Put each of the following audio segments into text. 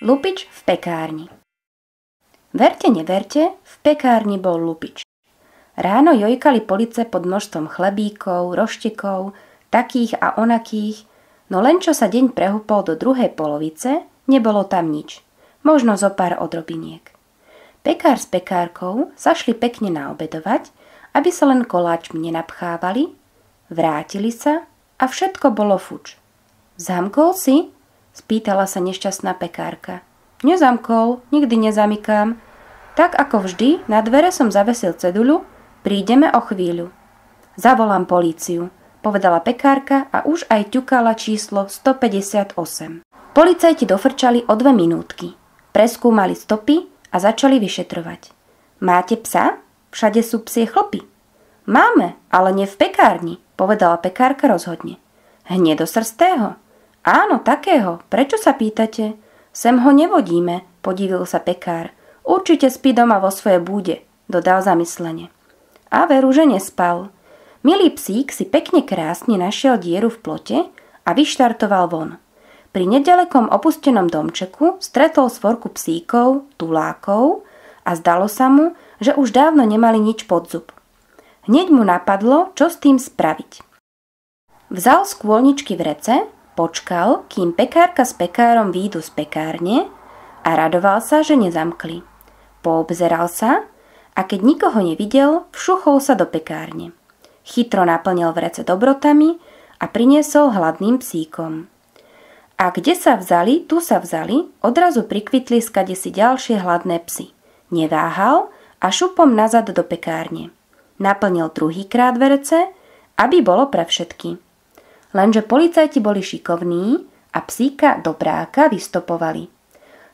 Lupič v pekárni. Verte, neverte, v pekárni bol lupič. Ráno jojkali police pod množstvom chlebíkov, roštekov, takých a onakých, no len čo sa deň prehúpol do druhej polovice, nebolo tam nič. Možno zo pár odrobiniek. Pekár s pekárkou sa šli pekne naobedovať, aby sa len koláčmi nenapchávali, vrátili sa a všetko bolo fuč. Zamkol si? Spýtala sa nešťastná pekárka. Nezamkol, nikdy nezamykám. Tak ako vždy, na dvere som zavesil ceduľu, prídeme o chvíľu. Zavolám políciu, povedala pekárka a už aj ťukala číslo 158. Policajti dofrčali o 2 minútky. Preskúmali stopy a začali vyšetrovať. Máte psa? Všade sú psie chlpy. Máme, ale nie v pekárni, povedala pekárka rozhodne. Hnedosrstého? Áno, takého. Prečo sa pýtate? Sem ho nevodíme, podivil sa pekár. Určite spí doma vo svojej búde, dodal zamyslene. A veru, že nespal. Milý psík si pekne krásne našiel dieru v plote a vyštartoval von. Pri nedalekom opustenom domčeku stretol svorku psíkov, tulákov a zdalo sa mu, že už dávno nemali nič pod zub. Hneď mu napadlo, čo s tým spraviť. Vzal z kôlničky vrece, počkal, kým pekárka s pekárom výjdu z pekárne a radoval sa, že nezamkli. Poobzeral sa a keď nikoho nevidel, všuchol sa do pekárne. Chytro naplnil vrece dobrotami a priniesol hladným psíkom. A kde sa vzali, tu sa vzali, odrazu prikvitli skadesi ďalšie hladné psy. Neváhal a šupom nazad do pekárne. Naplnil druhýkrát vrece, aby bolo pre všetky. Lenže policajti boli šikovní a psíka Dobráka vystopovali.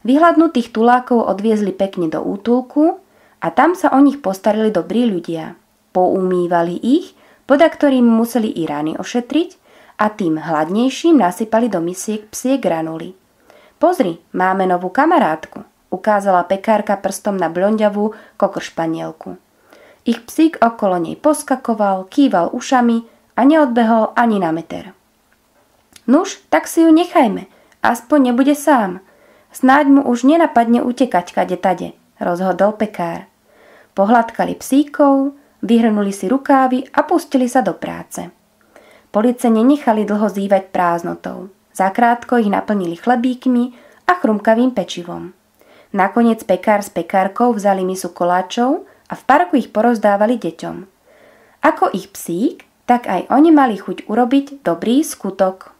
Vyhladnutých tulákov odviezli pekne do útulku a tam sa o nich postarili dobrí ľudia. Poumývali ich, podľa ktorým museli i rany ošetriť a tým hladnejším nasypali do misiek psie granuly. Pozri, máme novú kamarátku, ukázala pekárka prstom na blonďavú kokršpanielku. Ich psík okolo nej poskakoval, kýval ušami a neodbehol ani na meter. Nuž, tak si ju nechajme, aspoň nebude sám. Snáď mu už nenapadne utekať kade tade, rozhodol pekár. Pohľadkali psíkov, vyhrnuli si rukávy a pustili sa do práce. Police nenechali dlho zývať prázdnotou. Zakrátko ich naplnili chlebíkmi a chrumkavým pečivom. Nakoniec pekár s pekárkou vzali misu koláčov a v parku ich porozdávali deťom. Ako ich psík, tak aj oni mali chuť urobiť dobrý skutok.